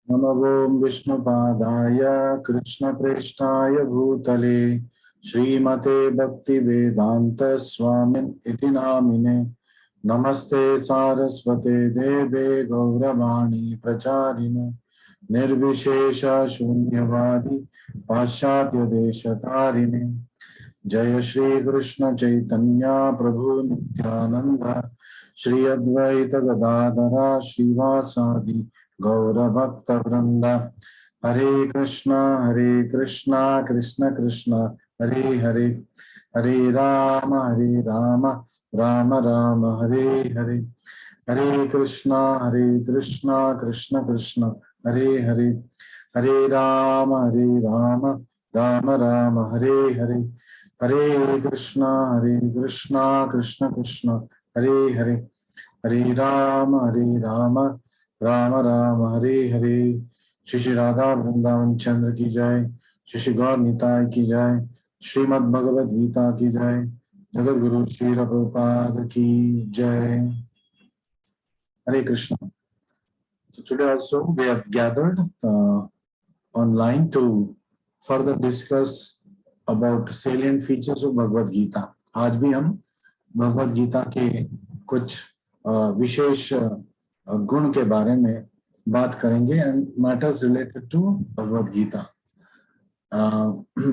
नमो विष्णुपादाय कृष्णप्रेष्ठाय भूतले श्रीमते भक्तिवेदांत स्वामिन् इति नामिने। नमस्ते सारस्वते देवे गौरवाणी प्रचारिणे निर्विशेष शून्यवादी पाश्चात्य देशतारिणे। जय श्री कृष्ण चैतन्य प्रभु नित्यानंद श्री अद्वैत गदाधरा श्रीवासादि गौर भक्त वृंद। हरे कृष्णा कृष्ण कृष्ण हरे हरे, हरे राम राम राम हरे हरे। हरे कृष्णा कृष्ण कृष्ण हरे हरे, हरे राम राम राम हरे हरे। हरे कृष्णा कृष्ण कृष्ण हरे हरे, हरे राम राम राम हरे हरे। श्री श्री राधा वृंदावन चंद्र की जय, श्री श्री गौर निताय की जय, श्रीमद् भगवद गीता की जय, जगत गुरु श्री प्रभुपाद की जय। हरे Krishna. So today also we have gathered online to further discuss about salient features of Bhagavad Gita. आज भी हम भगवद गीता के कुछ विशेष गुण के बारे में बात करेंगे and matters related to Bhagavad Gita.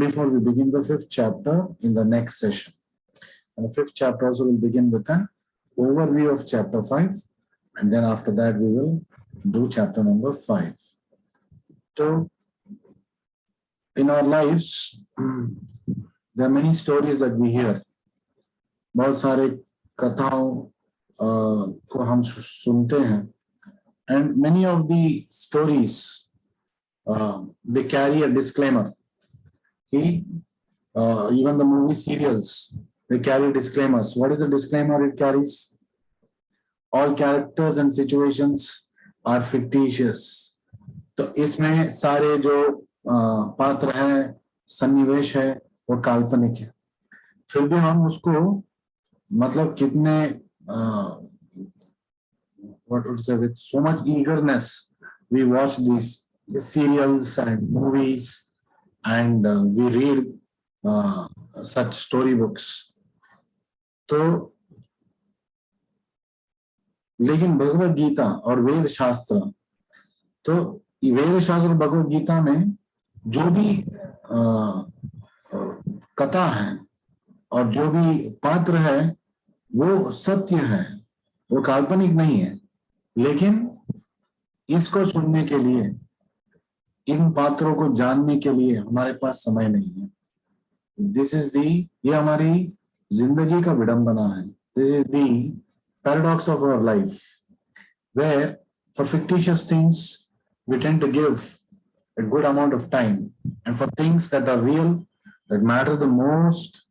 Before we begin the 5th chapter in the next session, and the 5th chapter also will begin with an overview of chapter 5, and then after that we will do chapter number 5. So in our lives there are many stories that we hear. बहुत सारे कथाओं को हम सुनते हैं, and many of the stories they carry a disclaimer. Even the movie serials, they carry disclaimers. What is the disclaimer it carries? All characters and situations are fictitious. तो इसमें सारे जो पात्र हैं, सन्निवेश है, वो काल्पनिक है। फिर भी हम उसको मतलब कितने what would say, with so much eagerness we watch these serials and movies, and we read such storybooks. तो लेकिन भगवद गीता और वेद शास्त्र, तो वेद शास्त्र और भगवद गीता में जो भी कथा है और जो भी पात्र है वो सत्य है, वो काल्पनिक नहीं है। लेकिन इसको सुनने के लिए, इन पात्रों को जानने के लिए हमारे पास समय नहीं है। दिस इज दी, ये हमारी जिंदगी का विडंबना है। This is the paradox of our life, where for fictitious things we tend to give a good amount of time, and for things that are real, that matter the most,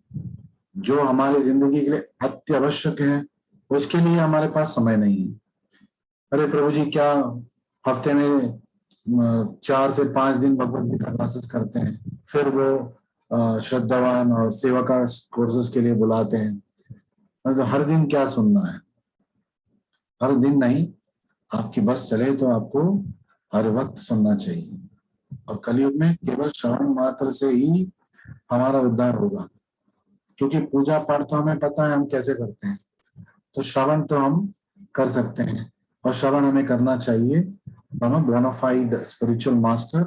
जो हमारी जिंदगी के लिए अत्यावश्यक है, उसके लिए हमारे पास समय नहीं है। अरे प्रभु जी, क्या हफ्ते में 4 से 5 दिन भगवद गीता क्लासेस करते हैं, फिर वो श्रद्धावान और सेवा का कोर्सेज के लिए बुलाते हैं। तो हर दिन क्या सुनना है? हर दिन नहीं, आपकी बस चले तो आपको हर वक्त सुनना चाहिए। और कलयुग में केवल श्रवण मात्र से ही हमारा उद्धार होगा, क्योंकि पूजा पाठ तो हमें पता है हम कैसे करते हैं। तो श्रवण तो हम कर सकते हैं, और श्रवण हमें करना चाहिए from a bona fide spiritual master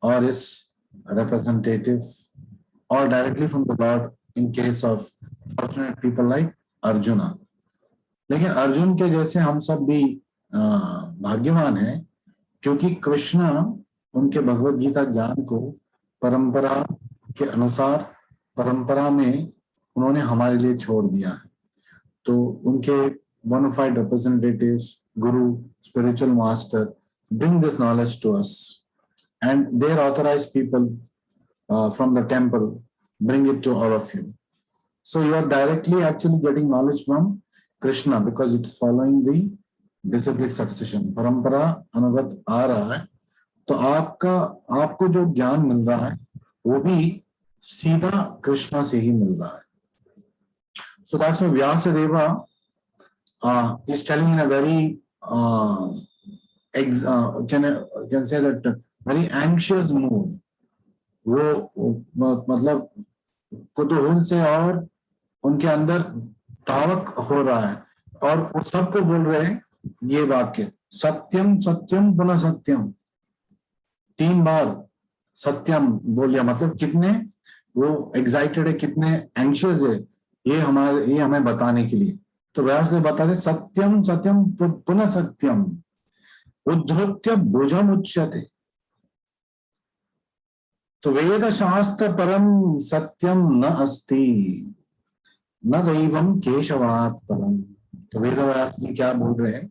or his representative, or directly from the Lord in case of fortunate people like Arjuna. लेकिन अर्जुन के जैसे हम सब भी भाग्यवान हैं, क्योंकि कृष्ण उनके भगवद गीता ज्ञान को परंपरा के अनुसार, परंपरा में उन्होंने हमारे लिए छोड़ दिया है। तो उनके bonafide representatives, Guru, spiritual master bring this knowledge to us, and their authorized people from the temple bring it to all of you. So you are directly actually getting knowledge from Krishna, because it's following the disciplic succession. परंपरा अनुगत आ रहा है, तो आपको जो ज्ञान मिल रहा है वो भी सीधा कृष्णा से ही मिल रहा है। So that's why Vyasadeva is telling in a very can say that very anxious mood, वो मतलब कुतूहल से और उनके अंदर तावक हो रहा है, और वो सबको बोल रहे हैं ये वाक्य, सत्यम सत्यम पुनः सत्यम, 3 बार सत्यम बोलिया, मतलब कितने वो एक्साइटेड है, कितने एंशियस है ये हमें बताने के लिए। तो व्यासदेव बताते सत्यम सत्यम पुनः सत्यम उद्धृत्य भुजम उच्यते। तो वेद शास्त्र परम सत्यम न अस्ति न दैवम केशवात् परम। तो वेदव्यास जी क्या बोल रहे हैं,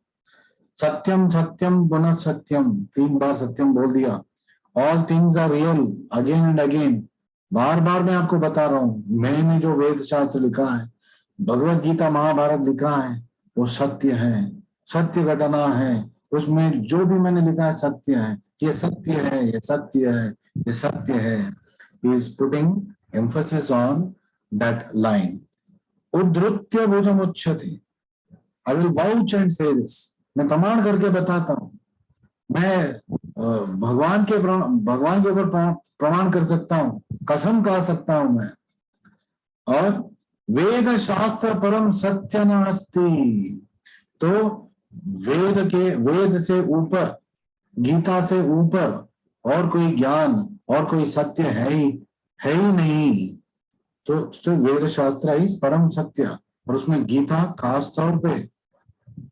सत्यम सत्यम पुनः सत्यम, 3 बार सत्यम बोल दिया। All things are real again and again, बार बार मैं आपको बता रहा हूं, मैंने जो वेद शास्त्र लिखा है, भगवत गीता महाभारत लिखा है, वो सत्य है, सत्य घटना है, उसमें जो भी मैंने लिखा है सत्य है, ये सत्य है, ये सत्य है, ये सत्य है। He is putting emphasis on that line. उद्धृत्य भुजम उच्यते, I will vouch and say this, मैं प्रमाण करके बताता हूं, मैं भगवान के ऊपर प्रमाण कर सकता हूं, कसम खा सकता हूं मैं। और वेद शास्त्र परम सत्य नास्ति, तो वेद से ऊपर, गीता से ऊपर और कोई ज्ञान और कोई सत्य है ही नहीं। तो वेद शास्त्र इस परम सत्य, और उसमें गीता खास तौर पे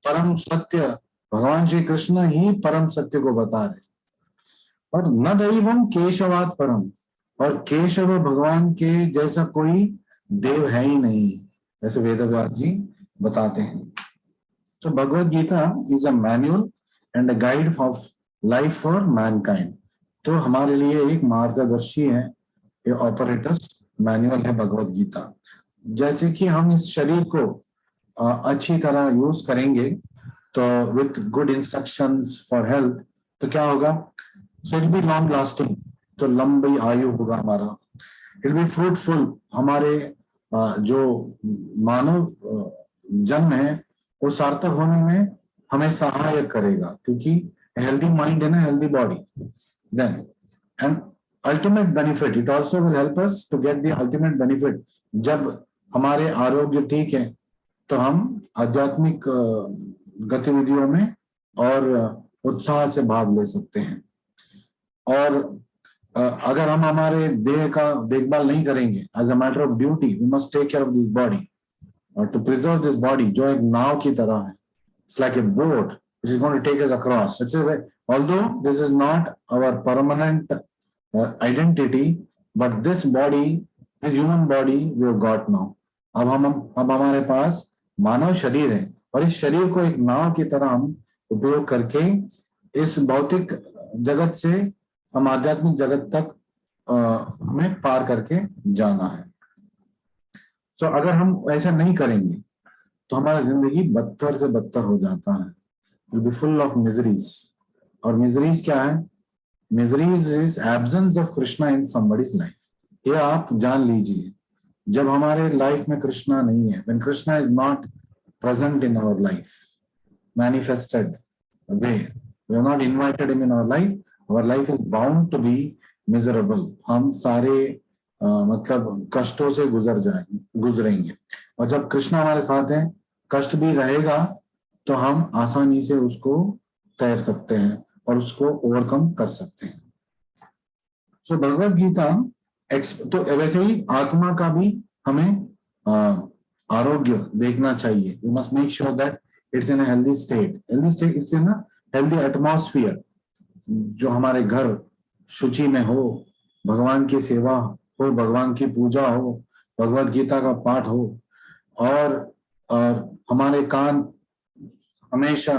परम सत्य, भगवान श्री कृष्ण ही परम सत्य को बता रहे। और न दैवम केशवात् परम, और केशव भगवान के जैसा कोई देव है ही नहीं, जैसे वेदव्यास जी बताते हैं। तो Bhagavad Gita is a manual and a guide of life for mankind. तो हमारे लिए एक मार्गदर्शी है, ये ऑपरेटर्स मैनुअल है भगवत गीता। जैसे कि हम इस शरीर को अच्छी तरह यूज करेंगे, तो with good instructions for health, तो क्या होगा, so it be long lasting, तो लंबी आयु होगा हमारा, इट बी फ्रूटफुल, हमारे जो मानव जन्म है वो सार्थक होने में हमें सहायक करेगा, क्योंकि हेल्दी माइंड है ना, healthy body, then and ultimate benefit, it also will help us to get the ultimate benefit. जब हमारे आरोग्य ठीक है तो हम आध्यात्मिक गतिविधियों में और उत्साह से भाग ले सकते हैं। और अगर हम हमारे देह का देखभाल नहीं करेंगे, as a matter of duty we must take care of this body, और टू प्रिजर्व दिस बॉडी, जो एक नाव की तरह है, it's like a boat which is going to take us across. Although this is not our permanent identity, but this body, this human body we have got now. अब हमारे पास मानव शरीर है, और इस शरीर को एक नाव की तरह हम उपयोग करके इस भौतिक जगत से हम आध्यात्मिक जगत तक हमें पार करके जाना है। सो अगर हम ऐसा नहीं करेंगे तो हमारा जिंदगी बदतर से बदतर हो जाता है, will be full of miseries. और मिजरीज क्या है, miseries is absence of Krishna in somebody's life. ये आप जान लीजिए, जब हमारे लाइफ में कृष्णा नहीं है, when Krishna is not present in our life, manifested way, we are not invited in our life, our life is bound to be miserable. हम सारे मतलब कष्टों से गुजरेंगे। और जब कृष्ण हमारे साथ हैं, कष्ट भी रहेगा तो हम आसानी से उसको तैर सकते हैं और उसको ओवरकम कर सकते हैं। सो भगवत गीता तो वैसे ही आत्मा का भी हमें आरोग्य देखना चाहिए। We must make sure that it's in a healthy state, it's in a healthy atmosphere, जो हमारे घर शुचि में हो, भगवान की सेवा हो, भगवान की पूजा हो, भगवत गीता का पाठ हो, और हमारे कान हमेशा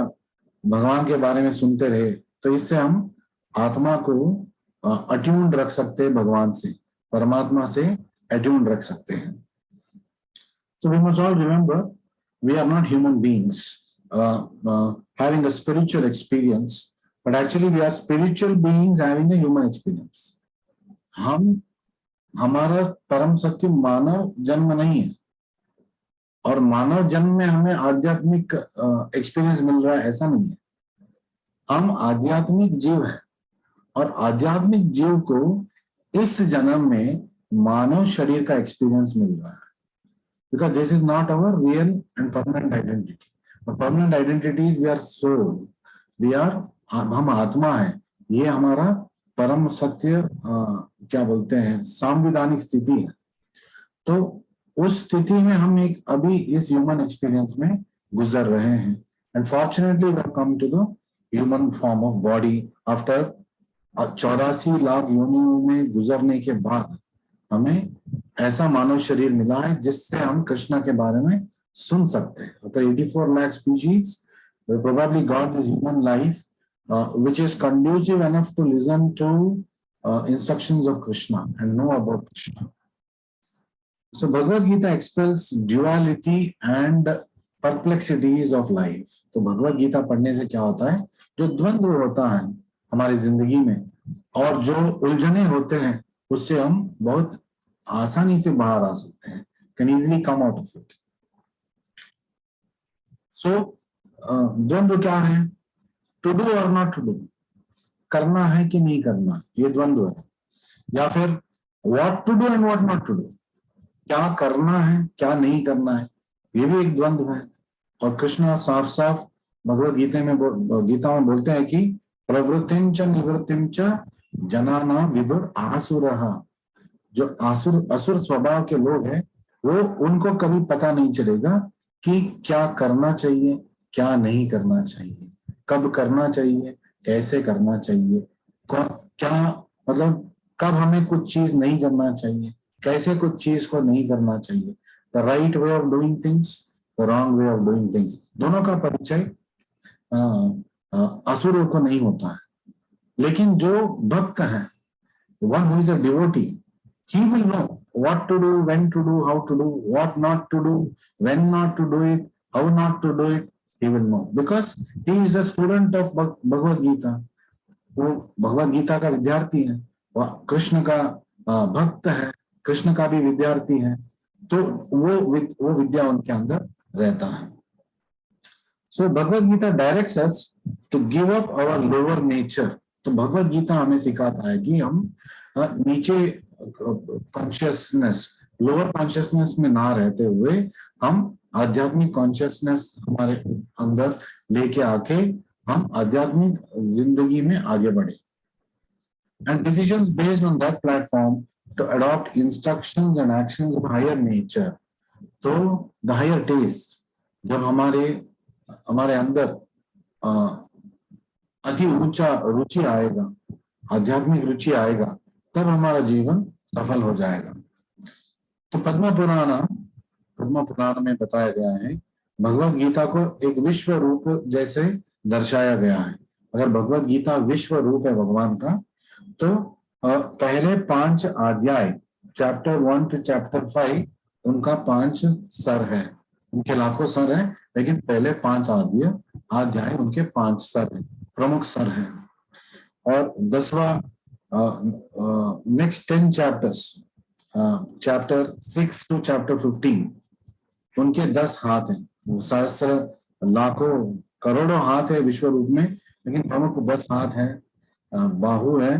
भगवान के बारे में सुनते रहे, तो इससे हम आत्मा को अट्यून्ड रख सकते हैं, भगवान से, परमात्मा से अट्यून्ड रख सकते हैं। So we must all remember, we are not human beings having a spiritual experience, but actually we are spiritual beings having a human experience. हमारा परम सत्य मानव जन्म नहीं है, और मानव जन्म में हमें आध्यात्मिक एक्सपीरियंस मिल रहा है ऐसा नहीं है। हम आध्यात्मिक जीव है, और आध्यात्मिक जीव को इस जन्म में मानव शरीर का एक्सपीरियंस मिल रहा है, because this is not our real and permanent identity. Permanent identity is we are soul, we are, हम आत्मा है. ये हमारा परम सत्य क्या बोलते हैं, सांविधानिक स्थिति है. तो उस स्थिति में हम एक अभी इस ह्यूमन एक्सपीरियंस में गुजर रहे हैं. And fortunately we have come to the human form of body after 84 lakh योनियों में गुजरने के बाद हमें ऐसा मानव शरीर मिला है जिससे हम कृष्णा के बारे में सुन सकते हैं. After 84 lakh species, we probably got this human life which is conducive enough to listen to instructions of Krishna and know about Krishna. So Bhagavad Gita expels duality and perplexities of life. तो भगवद गीता पढ़ने से क्या होता है, जो द्वंद्व होता है हमारी जिंदगी में और जो उलझने होते हैं उससे हम बहुत आसानी से बाहर आ सकते हैं, can easily come out of it. So द्वंद्व क्या है, टू डू और नॉट टू डू, करना है कि नहीं करना, ये द्वंद्व है. या फिर what to do and what not to do, क्या करना है क्या नहीं करना है, ये भी एक द्वंद्व है. और कृष्ण साफ साफ भगवद गीता में बोलते हैं कि प्रवृत्तिं च निवृत्तिं च जनाना विदुर आसुरः. जो असुर स्वभाव के लोग हैं वो, उनको कभी पता नहीं चलेगा कि क्या करना चाहिए क्या नहीं करना चाहिए, कब करना चाहिए कैसे करना चाहिए, क्या मतलब कब हमें कुछ चीज नहीं करना चाहिए, कैसे कुछ चीज को नहीं करना चाहिए. The right way of doing things, the wrong way of doing things, दोनों का परिचय असुरों को नहीं होता है. लेकिन जो भक्त है, one who is a devotee, he will know what to do, when to do, how to do, what not to do, when not to do it, how not to do it. He will know because he is a student of Bhagavad Gita. वो भगवद गीता का विद्यार्थी है, वह कृष्ण का भक्त है, कृष्ण का भी विद्यार्थी है, तो वो विद्या उनके अंदर रहता है. So Bhagavad Gita directs us to give up our lower nature. तो भगवद गीता हमें सिखाता है कि हम नीचे कॉन्शियसनेस, लोअर कॉन्शियसनेस में ना रहते हुए हम आध्यात्मिक कॉन्शियसनेस हमारे अंदर लेके आके हम आध्यात्मिक जिंदगी में आगे बढ़े. And decisions based on that platform to adopt instructions and actions of higher nature. तो द हायर टेस्ट, जब हमारे अंदर अति ऊंचा रुचि आएगा, आध्यात्मिक रुचि आएगा, तब हमारा जीवन सफल हो जाएगा. तो पद्म पुराण में बताया गया है, भगवद गीता को एक विश्व रूप जैसे दर्शाया गया है. अगर भगवद गीता विश्व रूप है भगवान का, तो पहले 5 अध्याय चैप्टर 1 to चैप्टर 5 उनका 5 सर है. उनके लाखों सर है, लेकिन पहले 5 अध्याय उनके 5 सर है, प्रमुख सर है. और 10वां next 10 chapters, chapter 6 to chapter 15, उनके 10 हाथ हैं. वो सहस्र लाखों करोड़ों हाथ है विश्व रूप में, लेकिन प्रमुख 10 हाथ हैं, बाहु है.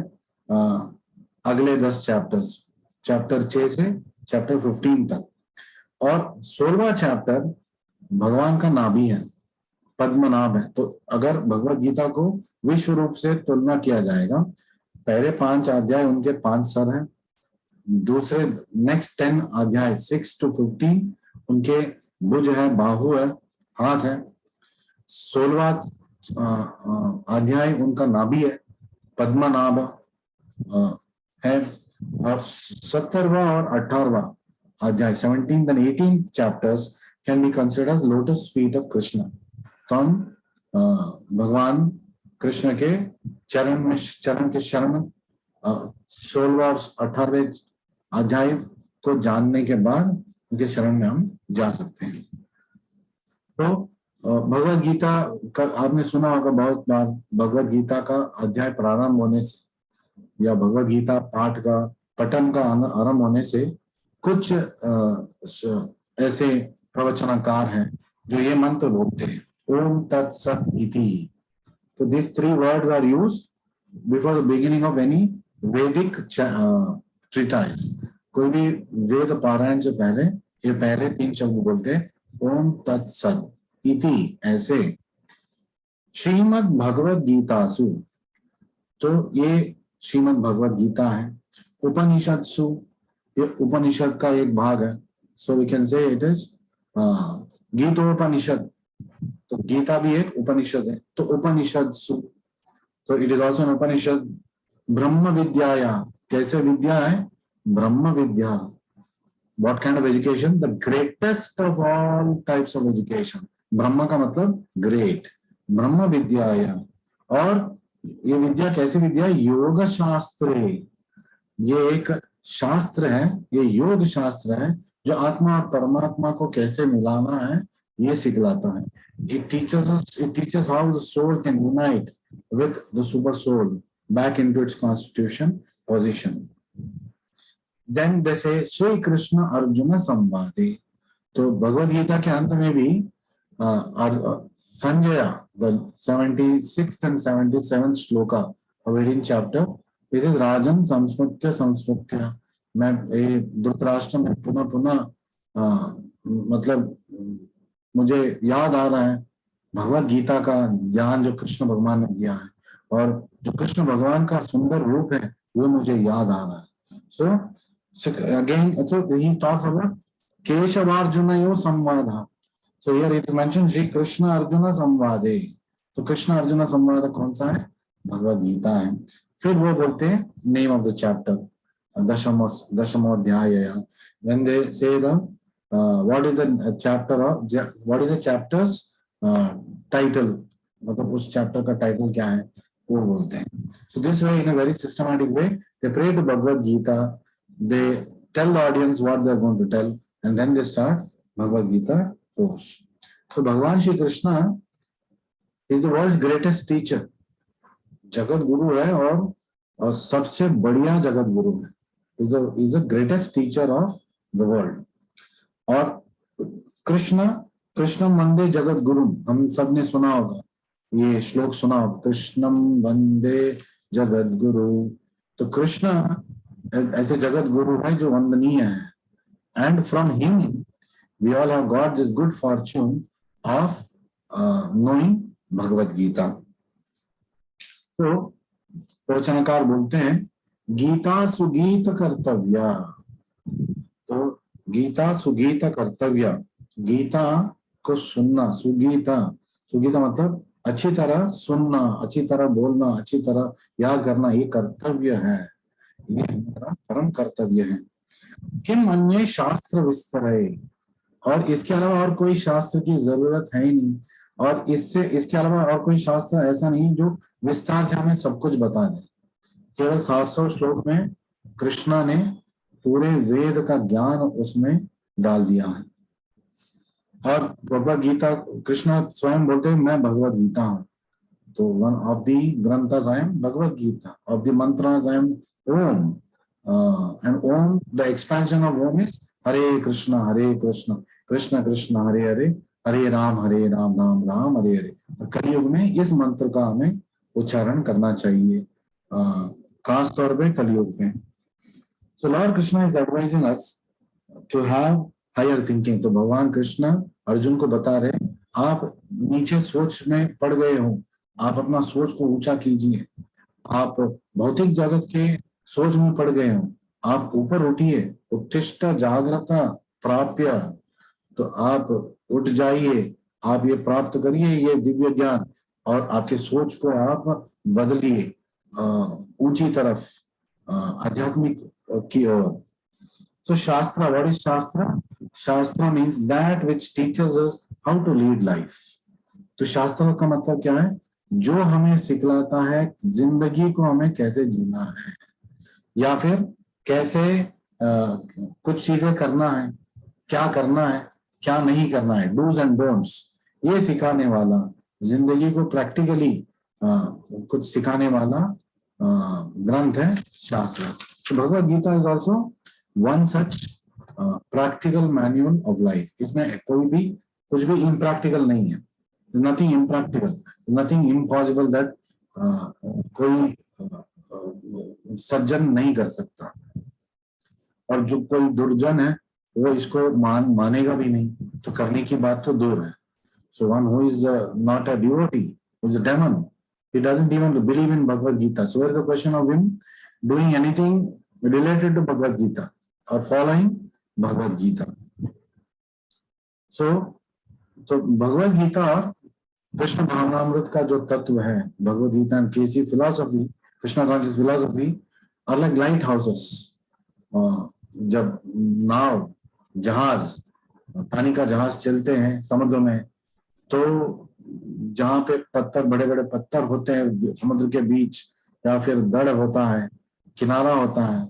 अगले 10 चैप्टर्स, चैप्टर 6 से चैप्टर 15 तक. और 16वां चैप्टर भगवान का नाभि है, पद्मनाभ है. तो अगर भगवद गीता को विश्व रूप से तुलना किया जाएगा, पहले 5 अध्याय उनके 5 सर हैं, दूसरे नेक्स्ट 10 अध्याय 6 to 15 उनके भुज है, बाहु है, हाथ है. 16वां अध्याय उनका नाभि है, पद्मनाभ है. और 17वां और 18वां अध्याय 17th and 18th chapters can be considered as lotus feet of Krishna. तो हम भगवान कृष्ण के चरण के शरण 16वां और 18वें अध्याय को जानने के बाद उनके शरण में हम जा सकते हैं. तो भगवद गीता का आपने सुना होगा बहुत बार, भगवद गीता का अध्याय प्रारंभ होने से या भगवद गीता पाठ का पठन का आरंभ होने से कुछ ऐसे प्रवचनकार हैं जो ये मंत्र बोलते हैं, ओम तत्सत इति. So these 3 words are used before the beginning of any वैदिक ट्रीटाइज, कोई भी वेद पारायण से पहले ये पहले 3 शब्द बोलते हैं, ओम तत्सत इति, ऐसे। श्रीमद् भगवद गीतासु, तो ये श्रीमद् भगवद गीता है। उपनिषदसु, ये उपनिषद का एक भाग है, so we can say it is Gitopanishad, तो गीता भी एक उपनिषद है, तो उपनिषदसु, तो it is also an Upanishad. ब्रह्म विद्याया, कैसे विद्या है? ब्रह्म विद्या। What kind of education? The greatest of all types of education. ब्रह्म का मतलब ग्रेट, ब्रह्म विद्याया। और ये विद्या कैसी विद्या? योग शास्त्र, ये एक शास्त्र है, ये योग शास्त्र है जो आत्मा और परमात्मा को कैसे मिलाना है ये सिखलाता है। It teaches how the soul can unite with the super soul back into its constitution position. Then they say Shri Krishna Arjuna Samvade, तो भगवद गीता के अंत में भी Sanjay, the 76th and 77th shloka of 18th chapter, this is राजन संस्मृत्य संस्मृत्य। मैं धृतराष्ट्र में पुनः पुनः मतलब मुझे याद आ रहा है भगवद गीता का ज्ञान जो कृष्ण भगवान ने दिया है, और जो कृष्ण भगवान का सुंदर रूप है वो मुझे याद आ रहा है। So again he talks about केशवार्जुनयोः संवादः, so here it is mentioned Shri Krishna Arjun संवादे, तो कृष्ण अर्जुन संवाद कौन सा है? भगवद गीता है। फिर वो बोलते हैं नेम ऑफ द चैप्टर, दशमोध्याय, then they say the what is the chapter of, what is the chapter's title, मतलब उस chapter का title क्या है वो बोलते हैं। So this way, in a very systematic way, they pray to Bhagavad Gita, they tell the audience what they are going to tell, and then they start Bhagavad Gita course. So भगवान Shri Krishna is the world's greatest teacher, Jagat Guru है और सबसे बढ़िया जगत गुरु है, is the greatest teacher of the world। और कृष्णम वंदे जगत गुरु, हम सब ने सुना होगा ये श्लोक, सुना होगा, कृष्णम वंदे जगत गुरु, तो कृष्ण ऐसे जगत गुरु है जो वंदनीय है, and from him we all have got this good fortune of knowing Bhagavad Gita. तो प्रवचनकार बोलते हैं गीता सुगीत कर्तव्या, तो गीता सुगीत कर्तव्य, गीता को सुनना, सुगीता, सुगीता मतलब अच्छी तरह सुनना, अच्छी तरह बोलना, अच्छी तरह याद करना, ये कर्तव्य है, ये हमारा परम कर्तव्य है। किम अन्य शास्त्र विस्तरे, और इसके अलावा और कोई शास्त्र की जरूरत है ही नहीं, और इसके अलावा और कोई शास्त्र ऐसा नहीं जो विस्तार से हमें सब कुछ बता दे। केवल 700 श्लोक में कृष्णा ने पूरे वेद का ज्ञान उसमें डाल दिया है। और भगवद गीता, कृष्ण स्वयं बोलते हैं मैं भगवद गीता हूँ, तो वन ऑफ द ग्रंथस I am Bhagavad Gita, of the मंत्रस I am Om, and Om, the expansion of Om is Hare Krishna Krishna Krishna Hare Hare, Hare Ram Ram Ram Hare Hare. और कलयुग में इस मंत्र का हमें उच्चारण करना चाहिए, खास तौर पे कलयुग में। So Lord Krishna is advising us to have higher thinking। तो भगवान कृष्ण अर्जुन को बता रहे आप नीचे सोच में पड़ गए हो, आप अपना सोच को ऊंचा कीजिए, आप भौतिक जगत के सोच में पड़ गए हो, आप ऊपर उठिए, उत्तिष्ठ जागृत प्राप्य, तो आप उठ जाइए, आप ये प्राप्त करिए ये दिव्य ज्ञान, और आपके सोच को आप बदलिए ऊंची तरफ, आध्यात्मिक की ओर। So Shastra, what is Shastra? Shastra means that which teaches us how to lead life। तो शास्त्र का मतलब क्या है? जो हमें सिखलाता है जिंदगी को हमें कैसे जीना है, या फिर कैसे कुछ चीजें करना है, क्या करना है क्या नहीं करना है, डूज एंड डोंट्स, ये सिखाने वाला, जिंदगी को प्रैक्टिकली कुछ सिखाने वाला ग्रंथ है शास्त्र। So Bhagavad Gita is also one such practical manual of life। इसमें कोई भी कुछ भी impractical नहीं है, nothing impractical, nothing impossible that कोई सज्जन नहीं कर सकता, और जो कोई दुर्जन है वो इसको मानेगा भी नहीं, तो करने की बात तो दूर है. So one who is not a devotee is a demon. He doesn't even believe in Bhagavad Gita. So where is the question of him doing anything related to Bhagavad Gita or following Bhagavad Gita? So Bhagavad Gita और कृष्ण भावनामृत का जो तत्व है, Bhagavad Gita and KC philosophy, Krishna conscious philosophy are like light houses. जब नाव, जहाज, पानी का जहाज चलते हैं समुद्र में, तो जहाँ पे पत्थर, बड़े बड़े पत्थर होते हैं समुद्र के बीच, या फिर दड़ होता है, किनारा होता है,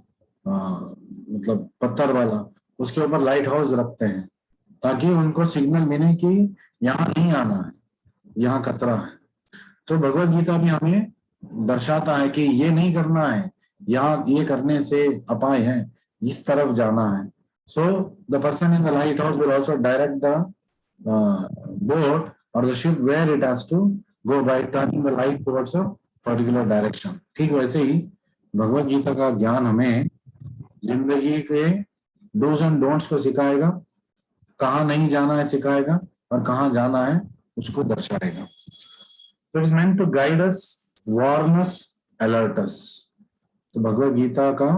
मतलब पत्थर वाला, उसके ऊपर लाइट हाउस रखते हैं ताकि उनको सिग्नल मिले कि यहाँ नहीं आना है, यहाँ खतरा है. तो भगवत गीता भी हमें दर्शाता है कि ये नहीं करना है, यहाँ ये करने से अपाय है, इस तरफ जाना है. So the person in the light house will also direct the boat or the ship where it has to go by turning the light towards a particular direction. ठीक वैसे ही भगवत गीता का ज्ञान हमें जिंदगी के डूज एंड डोंट्स को सिखाएगा, कहाँ नहीं जाना है सिखाएगा, और कहाँ जाना है उसको दर्शाएगा. So it is meant to guide us, warn us, alert us. तो भगवत गीता का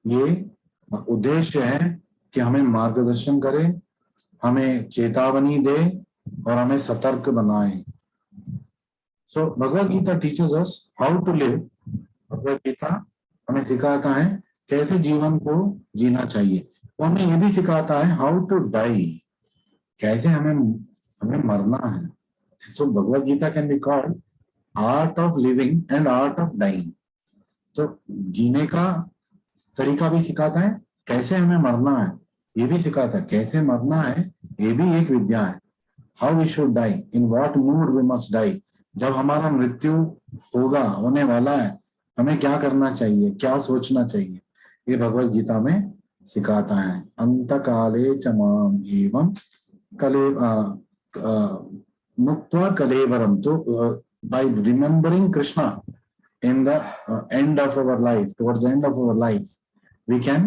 ये उद्देश्य है कि हमें मार्गदर्शन करे, हमें चेतावनी दे और हमें सतर्क बनाए. So Bhagavad Gita teaches us how to live. Bhagavad Gita हमें सिखाता है कैसे जीवन को जीना चाहिए. वो हमें ये भी सिखाता है हाउ टू डाई, कैसे हमें मरना है. So Bhagavad Gita can be called art of living and art of dying. तो जीने का तरीका भी सिखाता है, कैसे हमें मरना है ये भी सिखाता है, कैसे मरना है ये भी एक विद्या है. How we should die, in what mood we must die. जब हमारा मृत्यु होगा, होने वाला है, हमें क्या करना चाहिए, क्या सोचना चाहिए, ये भगवत गीता में सिखाता है. अंत काले च माम एवं कले मुक्त्वा कलेवरम. तो by remembering Krishna in the end of our life, towards the end of our life, we can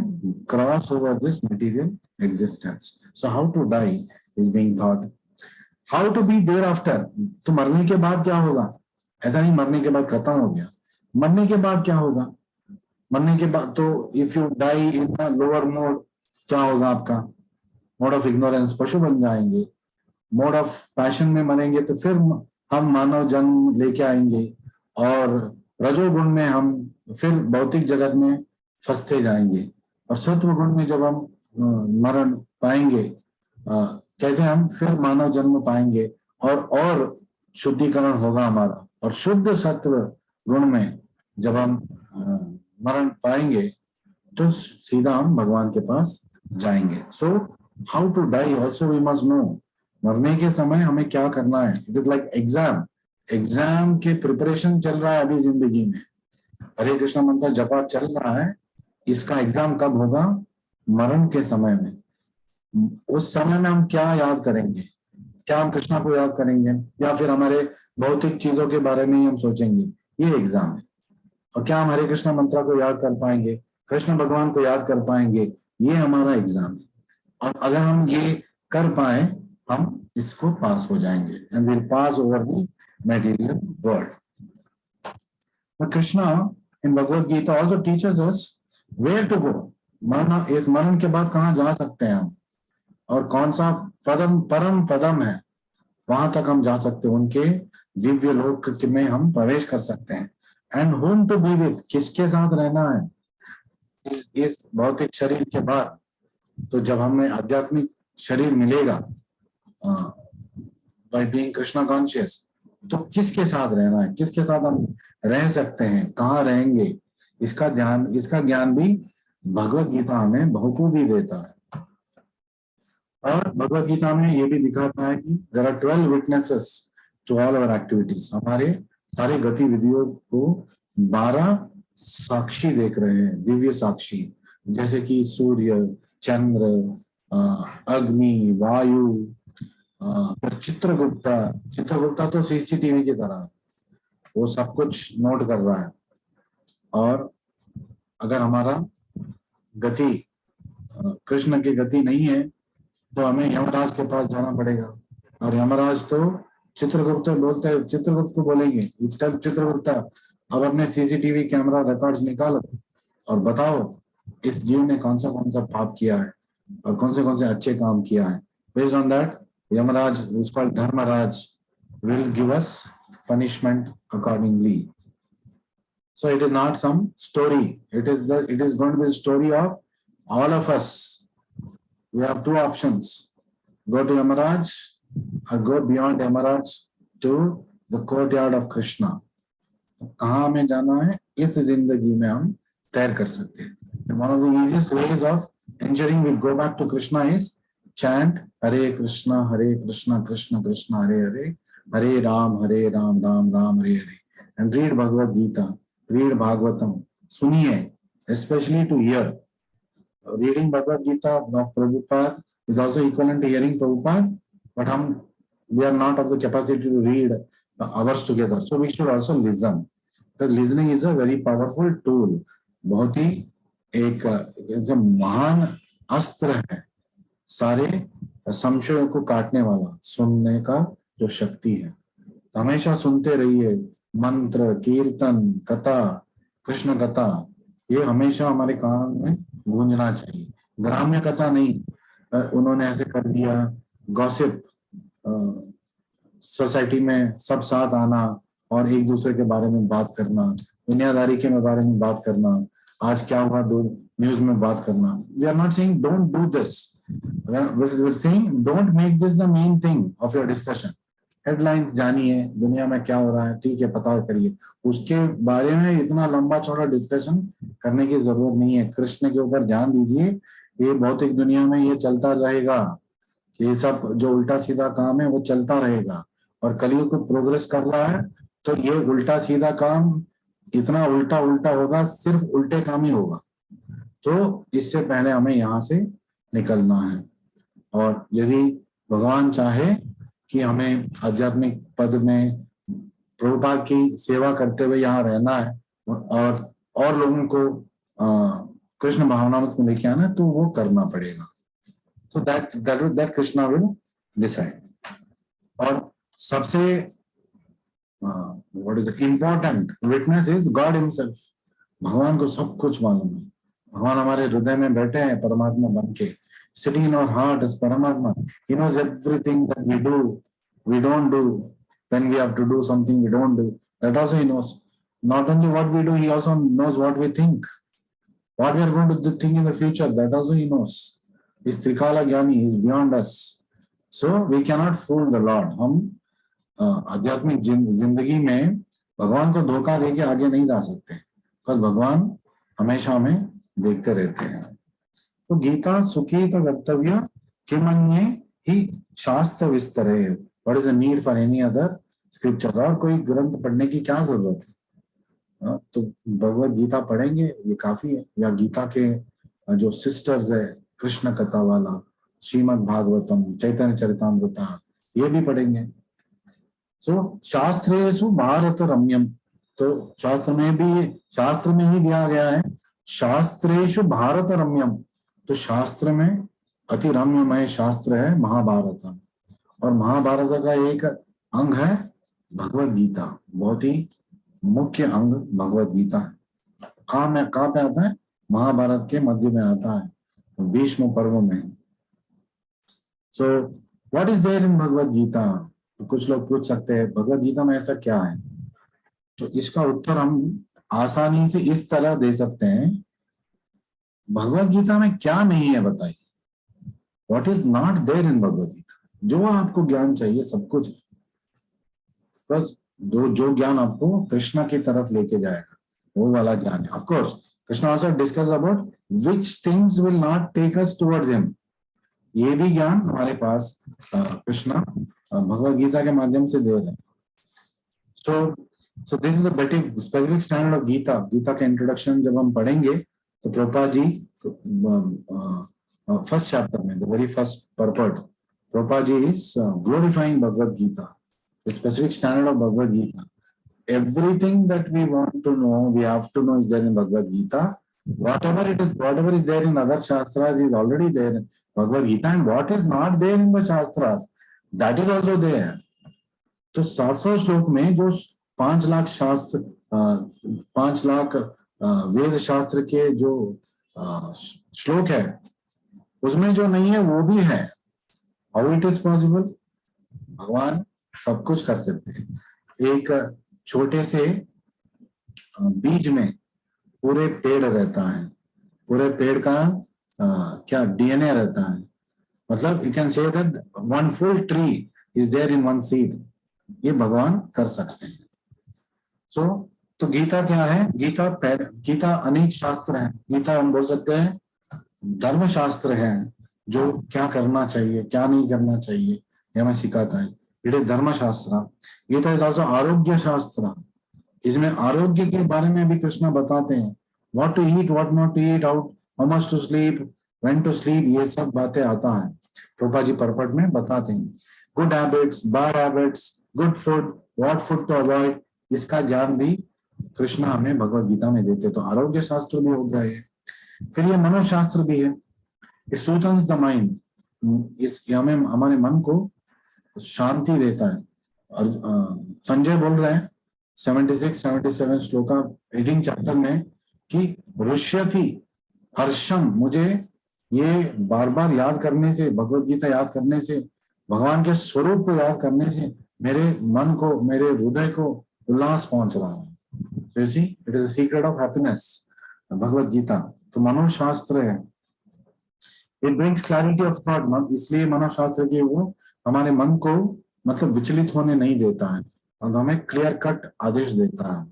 cross over this material existence. So how to die is being taught. How to be thereafter. तो मरने के बाद क्या होगा, ऐसा नहीं मरने के बाद खत्म हो गया. मरने के बाद क्या होगा, मरने के बाद तो if you die in the lower mode, क्या होगा आपका mode of ignorance, पशु बन जाएंगे. mode of passion में मरेंगे तो फिर हम मानव जन्म लेके आएंगे, और रजोगुण में हम फिर भौतिक जगत में फंसते जाएंगे, और सत्व गुण में जब हम मरण पाएंगे, कैसे हम फिर मानव जन्म पाएंगे, और शुद्धिकरण होगा हमारा, और शुद्ध सत्व गुण में जब हम मरण पाएंगे तो सीधा हम भगवान के पास जाएंगे. So how to die also we must know. मरने के समय हमें क्या करना है. इट इज लाइक एग्जाम के प्रिपरेशन चल रहा है अभी जिंदगी में. हरे कृष्ण मंत्र जपा चल रहा है, इसका एग्जाम कब होगा, मरण के समय में. उस समय में हम क्या याद करेंगे, क्या हम कृष्णा को याद करेंगे, या फिर हमारे भौतिक चीजों के बारे में ही हम सोचेंगे, ये एग्जाम है. और क्या हम हरे कृष्ण मंत्र को याद कर पाएंगे, कृष्ण भगवान को याद कर पाएंगे, ये हमारा एग्जाम है. और अगर हम ये कर पाए, हम इसको पास हो जाएंगे, and will pass over the material world. But Krishna in Bhagavad Gita also teaches us where to go. मरण, इस मरण के बाद कहाँ जा सकते हैं हम, और कौन सा परम पदम है, वहां तक हम जा सकते हैं, उनके दिव्य लोक में हम प्रवेश कर सकते हैं. And whom to be with, किसके साथ रहना है इस भौतिक शरीर के बाद. तो जब हमें आध्यात्मिक शरीर मिलेगा by being Krishna conscious, तो किसके साथ रहना है, किसके साथ हम रह सकते हैं, कहाँ रहेंगे, इसका ज्ञान भी भगवत गीता हमें बहुखूबी देता है. और भगवत गीता में ये भी दिखाता है कि there are 12 witnesses to all our activities. हमारे सारे गतिविधियों को 12 साक्षी देख रहे हैं, दिव्य साक्षी, जैसे कि सूर्य, चंद्र, अग्नि, वायु, चित्रगुप्ता तो सीसीटीवी की तरह, वो सब कुछ नोट कर रहा है. और अगर हमारा गति कृष्ण की गति नहीं है तो हमें यमराज के पास जाना पड़ेगा। और यमराज तो चित्रगुप्त बोलते हैं, चित्रगुप्त को बोलेंगे चित्रगुप्त अब अपने सीसीटीवी कैमरा रिकॉर्ड्स निकालो और बताओ इस जीव ने कौन सा पाप किया है और कौन से अच्छे काम किया है। बेस्ड ऑन दैट यमराज, उसका Dharmaraj, will give us punishment accordingly. So it is not some story. It is going to be the story of all of us. We have two options: go to Yamaraj or go beyond Yamaraj to the courtyard of Krishna. कहाँ हमें जाना है इस जिंदगी में हम तय कर सकते हैं. One of the easiest ways of ensuring we go back to Krishna is chant Hare Krishna Krishna Krishna Hare Hare, Hare Ram Ram Ram Hare Hare, and read Bhagavad Gita, read Bhagavatam. सुनिए, especially to hear. Reading Bhagavad Gita of Prabhupada is also equivalent to hearing Prabhupada, but we are not of the capacity to read hours together, so we should also listen. Because listening is a very powerful tool. बहुत ही एक महान अस्त्र है सारे संशयों को काटने वाला, सुनने का जो शक्ति है. हमेशा सुनते रहिए मंत्र, कीर्तन, कथा, कृष्ण कथा, ये हमेशा हमारे कान में गूंजना चाहिए. ग्राम्य कथा नहीं, उन्होंने ऐसे कर दिया, गॉसिप, सोसाइटी में सब साथ आना और एक दूसरे के बारे में बात करना, दुनियादारी के बारे में बात करना, आज क्या हुआ न्यूज में बात करना. We are not saying don't do this, we are saying don't make this the main thing of your discussion. Headlines जानिए, दुनिया में क्या हो रहा है, ठीक है, पता करिए, उसके बारे में इतना लंबा चौड़ा डिस्कशन करने की जरूरत नहीं है. कृष्ण के ऊपर ध्यान दीजिए, ये भौतिक दुनिया में ये चलता रहेगा, ये सब जो उल्टा सीधा काम है वो चलता रहेगा. और कलयुग को प्रोग्रेस कर रहा है तो ये उल्टा सीधा काम इतना उल्टा होगा, सिर्फ उल्टे काम ही होगा. तो इससे पहले हमें यहाँ से निकलना है. और यदि भगवान चाहे कि हमें आध्यात्मिक पद में प्रभुपाद की सेवा करते हुए यहाँ रहना है और लोगों को कृष्ण भावनामृत में लेके आना है, तो वो करना पड़ेगा. So that Krishna will decide. और सबसे what is it important witness is God himself. भगवान को सब कुछ मालूम है. भगवान हमारे हृदय में बैठे हैं परमात्मा बन के. Sitting in our heart is Paramatma. He knows everything that we do, we don't do. When we have to do something, we don't do. That also he knows. Not only what we do, he also knows what we think. What we are going to think in the future, that also he knows. He's Trikala Gyani, he's beyond us. So we cannot fool the Lord. हम आध्यात्मिक जिंदगी में भगवान को धोखा देके आगे नहीं जा सकते, because भगवान हमेशा हमें देखते रहते हैं. तो गीता सुखित वक्तव्य किमन्ये ही शास्त्र विस्तरे. What is the need for any other scripture. और कोई ग्रंथ पढ़ने की क्या जरूरत है. तो भगवद गीता पढ़ेंगे, ये काफी है. या गीता के जो सिस्टर्स है, कृष्ण कथा वाला, श्रीमद् भागवतम, चैतन्य चरितामृता, ये भी पढ़ेंगे. सो शास्त्रेषु भारत रम्यम. तो शास्त्र में ही दिया गया है, शास्त्रेषु भारत रम्यम. तो शास्त्र में अति रम्यमय शास्त्र है महाभारत. और महाभारत का एक अंग है भगवद गीता. बहुत ही मुख्य अंग भगवद गीता है. कहाँ पे आता है? महाभारत के मध्य में आता है, भीष्म पर्व में. So what is there in Bhagavad Gita. तो कुछ लोग पूछ सकते हैं भगवद गीता में ऐसा क्या है. तो इसका उत्तर हम आसानी से इस तरह दे सकते हैं, भगवद गीता में क्या नहीं है बताइए. What is not there in Bhagavad Gita. जो आपको ज्ञान चाहिए सब कुछ है, बस जो ज्ञान आपको कृष्णा की तरफ लेके जाएगा वो वाला ज्ञान है. Of course Krishna also discuss about which things will not take us towards him. ये भी ज्ञान हमारे पास कृष्णा भगवद गीता के माध्यम से दे रहे हैं. So this is the basic specific standard of Gita. Gita का इंट्रोडक्शन जब हम पढ़ेंगे तो प्रभुपाद जी फर्स्ट चैप्टर में, the very first purport, Prabhupada ji is glorifying Bhagavad Gita, the specific standard of Bhagavad Gita. everything that we want to know, we have to know is there in Bhagavad Gita. Whatever is there in other Shastras is already there in Bhagavad Gita, and what is not there in the Shastras, that is also there. तो 700 श्लोक में जो 5 लाख शास्त्र 5 लाख वेद शास्त्र के जो श्लोक है, उसमें जो नहीं है वो भी है. How it is possible? भगवान सब कुछ कर सकते हैं. एक छोटे से बीज में पूरे पेड़ रहता है, पूरे पेड़ का क्या डीएनए रहता है. मतलब you can say that one full tree is there in one seed. ये भगवान कर सकते हैं. तो गीता क्या है? गीता अनेक शास्त्र है. गीता हम बोल सकते हैं धर्म शास्त्र है, जो क्या करना चाहिए क्या नहीं करना चाहिए ये हमें सिखाता है. इट इज धर्म शास्त्र. गीता इज ऑल्सो आरोग्य शास्त्र. इसमें आरोग्य के बारे में भी कृष्ण बताते हैं. What to eat, what not to eat, how much to sleep, when to sleep, ये सब बातें आता है. प्रभुपा जी परपट में बताते हैं. Good habits, bad habits, good food, what food to avoid, इसका ज्ञान भी कृष्ण हमें भगवत गीता में देते. तो आरोग्य शास्त्र भी हो गया है. फिर ये मनोशास्त्र भी है. It soothes the mind. इस हमें हमारे मन को शांति देता है. और संजय बोल रहे हैं 76-77 श्लोका 18 चैप्टर में कि रुष्यति हर्षम, मुझे ये बार बार याद करने से, भगवत गीता याद करने से, भगवान के स्वरूप को याद करने से मेरे मन को, मेरे हृदय को उल्लास पहुंच रहा है. It is a secret of happiness, Bhagavad Gita. तो मनोशास्त्र है. It brings clarity of thought. इसलिए मनोशास्त्र की वो हमारे मन को मतलब विचलित होने नहीं देता है और हमें क्लियर कट आदेश देता है.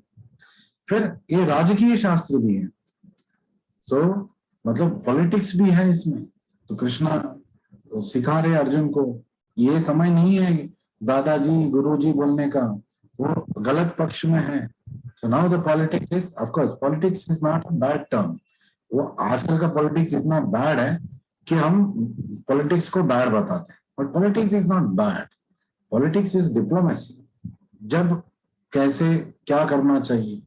फिर ये राजकीय शास्त्र भी है. सो मतलब पॉलिटिक्स भी है इसमें. तो कृष्णा सिखा रहे अर्जुन को, ये समय नहीं है दादाजी गुरुजी बोलने का, वो गलत पक्ष में है. So now the politics is, of course politics is not a bad term. वो आजकल का पॉलिटिक्स इतना बैड है कि हम पॉलिटिक्स को बैड बताते हैं, but politics is not bad. Politics is diplomacy. जब कैसे क्या करना चाहिए,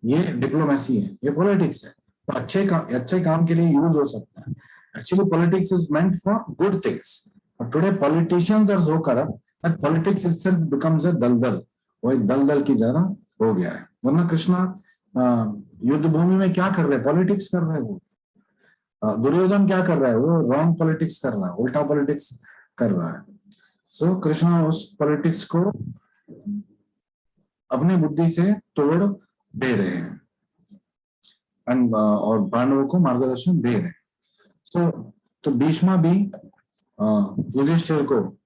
ये डिप्लोमेसी है, ये पॉलिटिक्स है. तो अच्छे काम के लिए यूज हो सकता है. Actually politics is meant for good things. But today politicians are so corrupt that politics itself becomes a दलदल. वो एक दलदल की तरह हो गया है. वरना कृष्णा युद्ध भूमि में क्या कर रहे हैं? पॉलिटिक्स कर रहे हैं. वो दुर्योधन क्या कर रहा है? वो रॉन्ग पॉलिटिक्स कर रहा है, उल्टा पॉलिटिक्स कर रहा है. सो कृष्णा उस पॉलिटिक्स को अपनी बुद्धि से तोड़ दे रहे हैं और पांडवों को मार्गदर्शन दे रहे हैं. सो तो भीष्मा भी युधिष्ठिर को,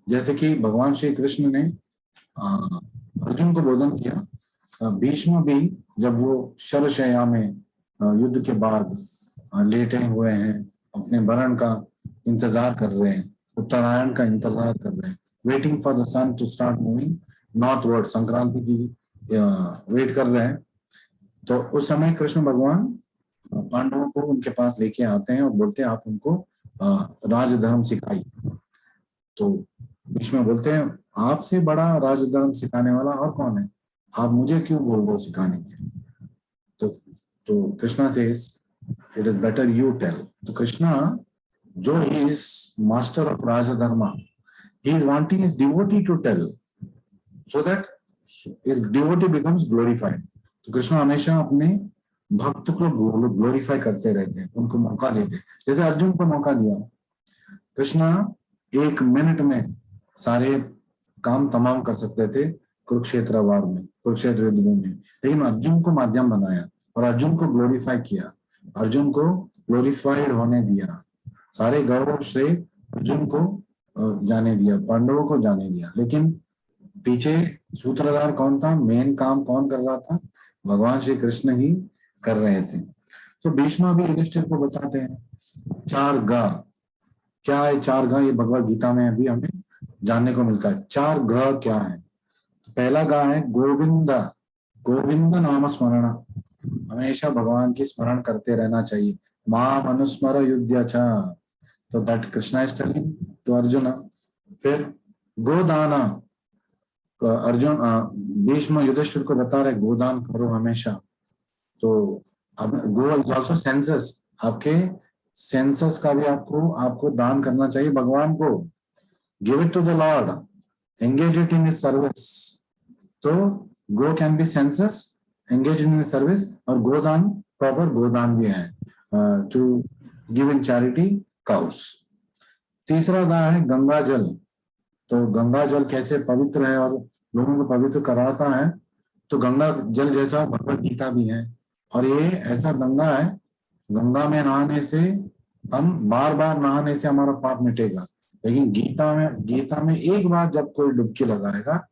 जैसे कि भगवान श्री कृष्ण ने अर्जुन को बोधन किया, भीष्म भी जब वो शरशय्या में युद्ध के बाद लेटे हुए हैं, अपने वरण का इंतजार कर रहे हैं, उत्तरायण का इंतजार कर रहे हैं, waiting for the sun to start moving northward, Sankranti की वेट कर रहे हैं. तो उस समय कृष्ण भगवान पांडवों को उनके पास लेके आते हैं और बोलते हैं आप उनको राजधर्म सिखाइए. तो भीष्म बोलते हैं आपसे बड़ा राजधर्म सिखाने वाला और कौन है, आप मुझे क्यों बोल रहे हो सिखाने के. तो Krishna say it is better you tell. तो कृष्णा जो he is master of Rajdharma, he is wanting his devotee to tell so that his devotee becomes glorified. तो कृष्ण हमेशा अपने भक्त को ग्लोरीफाई करते रहते हैं, उनको मौका देते हैं. जैसे अर्जुन को मौका दिया, कृष्णा 1 मिनट में सारे काम तमाम कर सकते थे कुरुक्षेत्र वार में, कुरुक्षेत्र युद्ध में, लेकिन अर्जुन को माध्यम बनाया और अर्जुन को ग्लोरीफाई किया, अर्जुन को ग्लोरीफाइड होने दिया, सारे गौरव श्रेय अर्जुन को जाने दिया, पांडवों को जाने दिया. लेकिन पीछे सूत्रधार कौन था, मेन काम कौन कर रहा था? भगवान श्री कृष्ण ही कर रहे थे. तो भीष्मा भी युधिष्ठिर को बताते हैं 4 ग. क्या है 4 ग? ये भगवत गीता में अभी हमें जानने को मिलता है. 4 ग क्या है? तो पहला ग है गोविंद. गोविंद नाम स्मरण, हमेशा भगवान की स्मरण करते रहना चाहिए. माम अनुस्मर युध्य च, तो that Krishna is telling to Arjun. फिर गोदाना, अर्जुन भीष्म युधिष्ठिर को बता रहे गोदान करो हमेशा। तो अब गो इज ऑल्सो सेंसस, आपके सेंसस का भी आपको दान करना चाहिए भगवान को। Give it to the lord, engage it in his service. तो गो can be senses, engage in his service, और गोदान प्रॉपर गोदान भी है, to give in charity cows. तीसरा दान है गंगा जल। तो गंगा जल कैसे पवित्र है और लोगों को पवित्र कराता है, तो गंगा जल जैसा भगवत गीता भी है। और ये ऐसा गंगा है, गंगा में नहाने से हम बार बार नहाने से हमारा पाप मिटेगा, लेकिन गीता में एक बार जब कोई डुबकी लगाएगा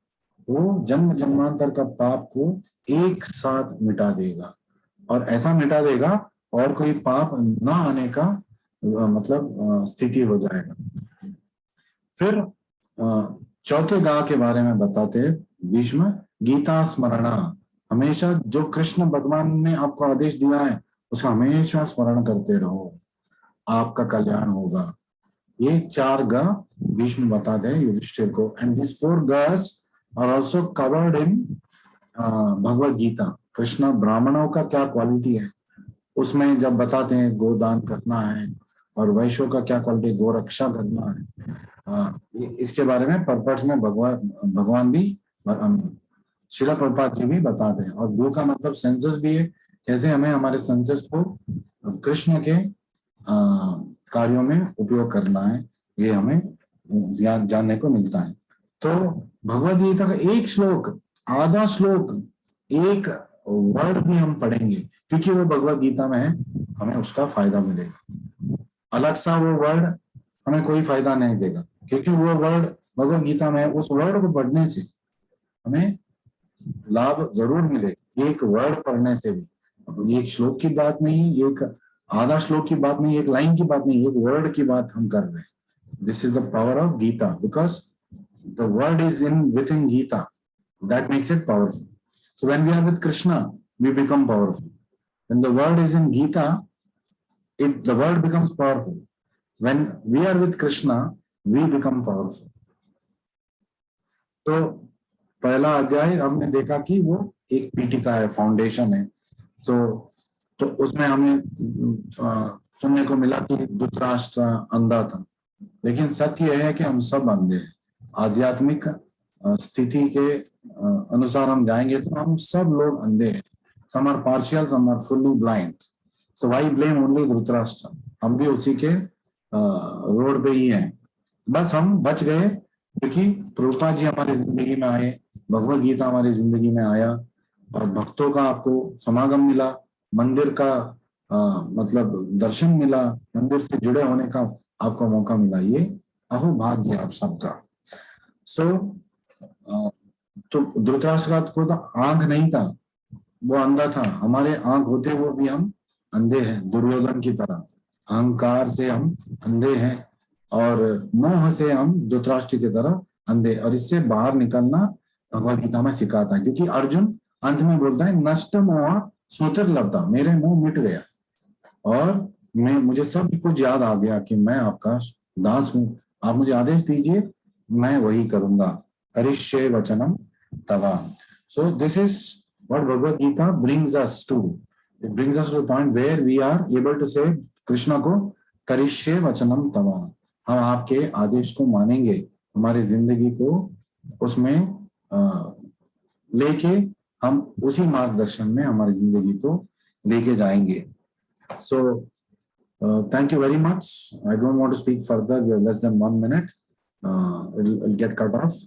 वो जन्म जन्मांतर का पाप को एक साथ मिटा देगा, और ऐसा मिटा देगा और कोई पाप न आने का मतलब स्थिति हो जाएगा। फिर चौथे गा के बारे में बताते हैं भीष्म, गीता स्मरणा। हमेशा जो कृष्ण भगवान ने आपको आदेश दिया है उसका हमेशा स्मरण करते रहो, आपका कल्याण होगा। ये 4 गा भीष्म बताते हैं युधिष्ठिर को, एंड दिस 4 गास are also covered in Bhagavad Gita. Krishna ब्राह्मणों का क्या क्वालिटी है उसमें जब बताते हैं गोदान करना है, और वैश्यों का क्या क्वालिटी, गोरक्षा करना है। इसके बारे में पर्पस में भगवान भी श्रील प्रभुपाद जी भी बताते हैं। और गो का मतलब सेंसस भी है, कैसे हमें हमारे सेंसस को कृष्ण के कार्यों में उपयोग करना है, ये हमें जानने को मिलता है। तो भगवद गीता का एक श्लोक, आधा श्लोक, एक वर्ड भी हम पढ़ेंगे क्योंकि वो भगवद गीता में है, हमें उसका फायदा मिलेगा। अलग सा वो वर्ड हमें कोई फायदा नहीं देगा, क्योंकि वो वर्ड भगवद गीता में है। उस वर्ड को पढ़ने से हमें लाभ जरूर मिलेगा, एक वर्ड पढ़ने से भी। एक श्लोक की बात नहीं, एक आधा श्लोक की बात नहीं, एक लाइन की बात नहीं, एक वर्ड की बात हम कर रहे हैं। This is the power of Gita, because the word is within Gita, that makes it powerful. So when we are with Krishna, we become powerful. When the word is in Gita, the word becomes powerful. When we are with Krishna, we become powerful. तो पहला अध्याय हमने देखा कि वो एक पीठिका है, foundation है। तो उसमें हमें सुनने को मिला कि धृतराष्ट्र अंधा था, लेकिन सत्य यह है कि हम सब अंधे हैं। आध्यात्मिक स्थिति के अनुसार हम जाएंगे तो हम सब लोग अंधे हैं। Some are partial, some are fully blind. So why blame only Dhritarashtra? हम भी उसी के रोड पे ही हैं, बस हम बच गए क्योंकि प्रभुपाद जी हमारी जिंदगी में आए, भगवद गीता हमारी जिंदगी में आया, और भक्तों का आपको समागम मिला, मंदिर का मतलब दर्शन मिला, मंदिर से जुड़े होने का आपको मौका मिला। ये अहो भाग्य आप सबका। तो धृतराष्ट्र का तो आंख नहीं था, वो अंधा था। हमारे आंख होते वो भी हम अंधे हैं, दुर्योधन की तरह। अहंकार से हम अंधे हैं और मोह से हम धृतराष्ट्र की तरह अंधे, और इससे बाहर निकलना भगवद गीता में सिखाता है। क्योंकि अर्जुन अंत में बोलता है नष्ट मोह स्मृतिर्लब्धा, मेरे मोह मिट गया और मुझे सब कुछ याद आ गया कि मैं आपका दास हूँ, आप मुझे आदेश दीजिए, मैं वही करूंगा। करिष्ये वचनम तवा। So this is what Bhagavad Gita brings us to. It brings us to the point where we are able to say Krishna को करिष्ये वचनम तवा, हम आपके आदेश को मानेंगे, हमारी जिंदगी को उसमें लेके हम उसी मार्गदर्शन में हमारी जिंदगी को लेके जाएंगे। So thank you very much. I don't want to speak further. We have less than 1 minute. It'll get cut off.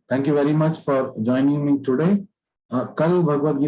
Thank you very much for joining me today. कल भगवद गीता